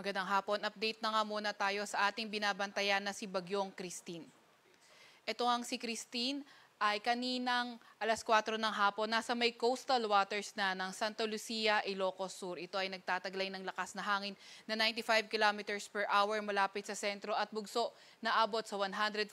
Magandang hapon. Update na nga muna tayo sa ating binabantayan na si Bagyong Christine. Ito ang si Christine ay kaninang alas 4 ng hapon nasa may coastal waters na ng Santa Lucia, Ilocos Sur. Ito ay nagtataglay ng lakas na hangin na 95 kilometers per hour malapit sa sentro at bugso na abot sa 145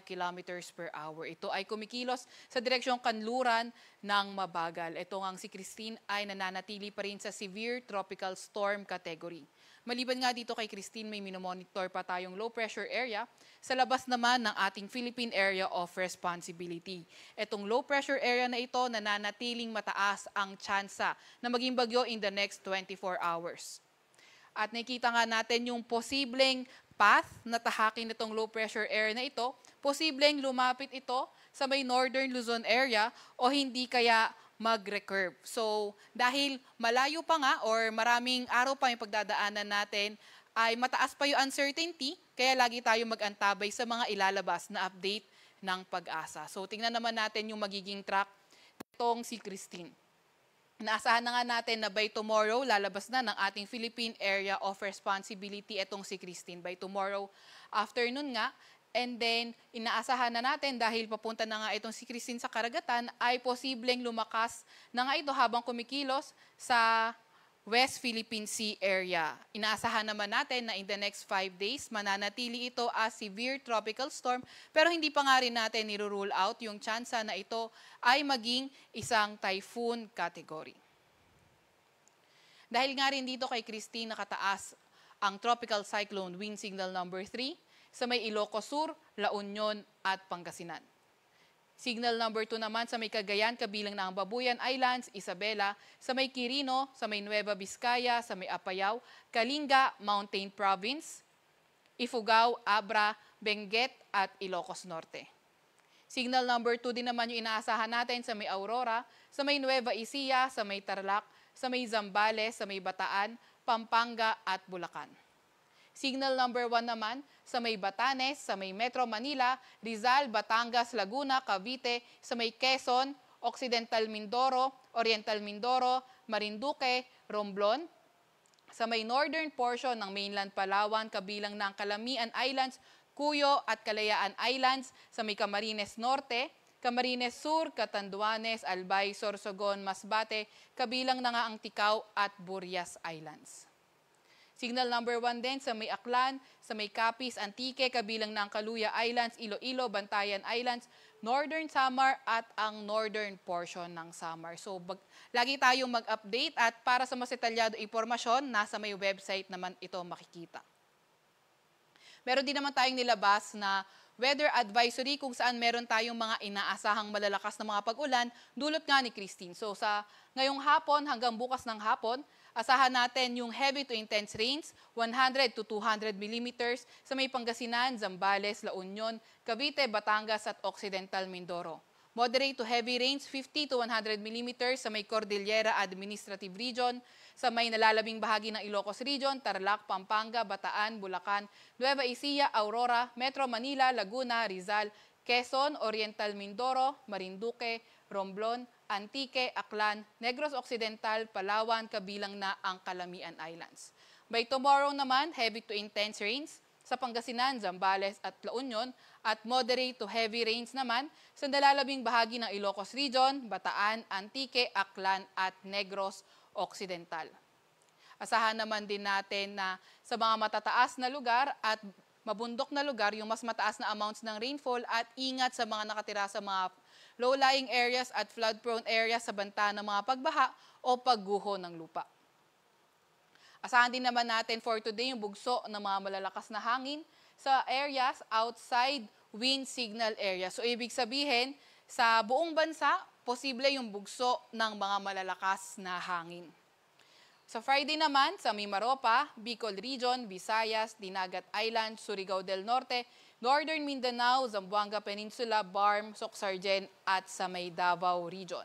kilometers per hour. Ito ay kumikilos sa direksyong kanluran ng mabagal. Ito ang si Christine ay nananatili pa rin sa severe tropical storm category. Maliban nga dito kay Christine, may minomonitor pa tayong low pressure area sa labas naman ng ating Philippine Area of Responsibility. Itong low pressure area na ito, nananatiling mataas ang tsansa na maging bagyo in the next 24 hours. At nakita nga natin yung posibleng path na tahakin nitong low pressure area na ito, posibleng lumapit ito sa may northern Luzon area o hindi kaya mag-recurve. So, dahil malayo pa nga or maraming araw pa yung pagdadaanan natin, ay mataas pa yung uncertainty, kaya lagi tayo mag-antabay sa mga ilalabas na update ng pag-asa. So, tingnan naman natin yung magiging track nitong si Christine. Naasahan na nga natin na by tomorrow, lalabas na ng ating Philippine Area of Responsibility itong si Christine. By tomorrow afternoon nga, and then, inaasahan na natin dahil papunta na nga itong si Christine sa karagatan, ay posibleng lumakas na nga ito habang kumikilos sa West Philippine Sea area. Inaasahan naman natin na in the next 5 days, mananatili ito as severe tropical storm, pero hindi pa nga rin natin nirule out yung tsansa na ito ay maging isang typhoon category. Dahil nga rin dito kay Christine nakataas ang tropical cyclone wind signal number 3, sa may Ilocos Sur, La Union at Pangasinan. Signal number 2 naman sa may Cagayan, kabilang na ang Babuyan Islands, Isabela, sa may Quirino, sa may Nueva Vizcaya, sa may Apayao, Kalinga, Mountain Province, Ifugao, Abra, Benguet at Ilocos Norte. Signal number 2 din naman yung inaasahan natin sa may Aurora, sa may Nueva Ecija, sa may Tarlac, sa may Zambales, sa may Bataan, Pampanga at Bulacan. Signal number 1 naman sa may Batanes, sa may Metro Manila, Rizal, Batangas, Laguna, Cavite, sa may Quezon, Occidental Mindoro, Oriental Mindoro, Marinduque, Romblon, sa may northern portion ng mainland Palawan, kabilang ng Calamian Islands, Cuyo at Kalayaan Islands, sa may Camarines Norte, Camarines Sur, Catanduanes, Albay, Sorsogon, Masbate, kabilang na nga ang Ticao at Burias Islands. Signal number 1 din sa may Aklan, sa may Capiz, Antique, kabilang ng Caluya Islands, Iloilo, Bantayan Islands, Northern Samar at ang northern portion ng Samar. So, lagi tayong mag-update at para sa mas detalyado impormasyon, nasa may website naman ito makikita. Meron din naman tayong nilabas na weather advisory kung saan meron tayong mga inaasahang malalakas na mga pag-ulan, dulot nga ni Christine. So, sa ngayong hapon hanggang bukas ng hapon, asahan natin yung heavy to intense rains, 100 to 200 millimeters sa may Pangasinan, Zambales, La Union, Cavite, Batangas at Occidental Mindoro. Moderate to heavy rains, 50 to 100 millimeters sa may Cordillera Administrative Region, sa may nalalabing bahagi ng Ilocos Region, Tarlac, Pampanga, Bataan, Bulacan, Nueva Ecija, Aurora, Metro Manila, Laguna, Rizal, Quezon, Oriental Mindoro, Marinduque, Romblon, Antique, Aklan, Negros Occidental, Palawan, kabilang na ang Calamian Islands. By tomorrow naman, heavy to intense rains sa Pangasinan, Zambales at La Union at moderate to heavy rains naman sa nalalabing bahagi ng Ilocos Region, Bataan, Antique, Aklan at Negros Occidental. Asahan naman din natin na sa mga matataas na lugar at mabundok na lugar, yung mas mataas na amounts ng rainfall at ingat sa mga nakatira sa mga low-lying areas at flood-prone areas sa banta ng mga pagbaha o pagguho ng lupa. Asahan din naman natin for today yung bugso ng mga malalakas na hangin sa areas outside wind signal area. So, ibig sabihin, sa buong bansa, posible yung bugso ng mga malalakas na hangin. Sa Friday naman, sa Mimaropa, Bicol Region, Visayas, Dinagat Island, Surigao del Norte, Northern Mindanao, Zamboanga Peninsula, Barm, Socsargen at sa may Davao Region.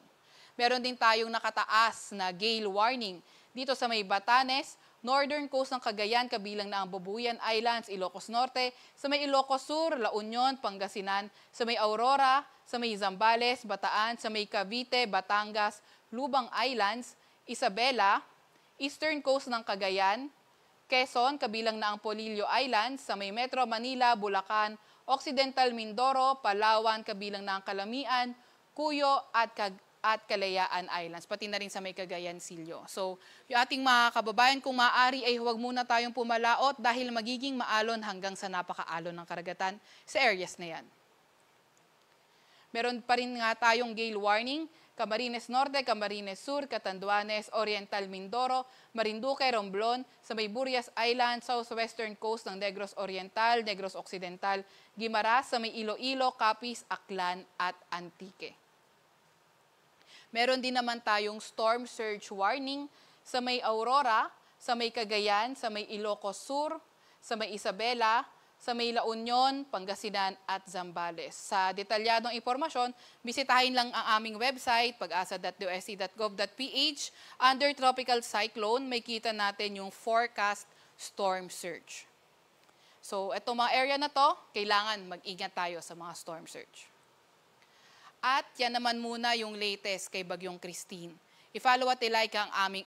Meron din tayong nakataas na gale warning dito sa may Batanes, northern coast ng Cagayan, kabilang na ang Babuyan Islands, Ilocos Norte, sa may Ilocos Sur, La Union, Pangasinan, sa may Aurora, sa may Zambales, Bataan, sa may Cavite, Batangas, Lubang Islands, Isabela, eastern coast ng Cagayan, Quezon, kabilang na ang Polillo Islands sa may Metro Manila, Bulacan, Occidental Mindoro, Palawan, kabilang na ang Calamian, Cuyo at Kalayaan Islands, pati na rin sa may Cagayan Silio. So, yung ating mga kababayan, kung maaari ay huwag muna tayong pumalaot dahil magiging maalon hanggang sa napakaalon ng karagatan sa areas na yan. Meron pa rin nga tayong gale warning, Camarines Norte, Camarines Sur, Catanduanes, Oriental Mindoro, Marinduque, Romblon, sa may Burias Island, southwestern coast ng Negros Oriental, Negros Occidental, Guimaras, sa may Iloilo, Capiz, Aklan at Antique. Meron din naman tayong storm surge warning sa may Aurora, sa may Cagayan, sa may Ilocos Sur, sa may Isabela, sa may La Union, Pangasinan at Zambales. Sa detalyadong impormasyon, bisitahin lang ang aming website, pag-asa.dosc.gov.ph. Under tropical cyclone, may kita natin yung forecast storm surge. So, itong mga area na to, kailangan mag-ingat tayo sa mga storm surge. At yan naman muna yung latest kay Bagyong Christine. I-follow at i-like ang aming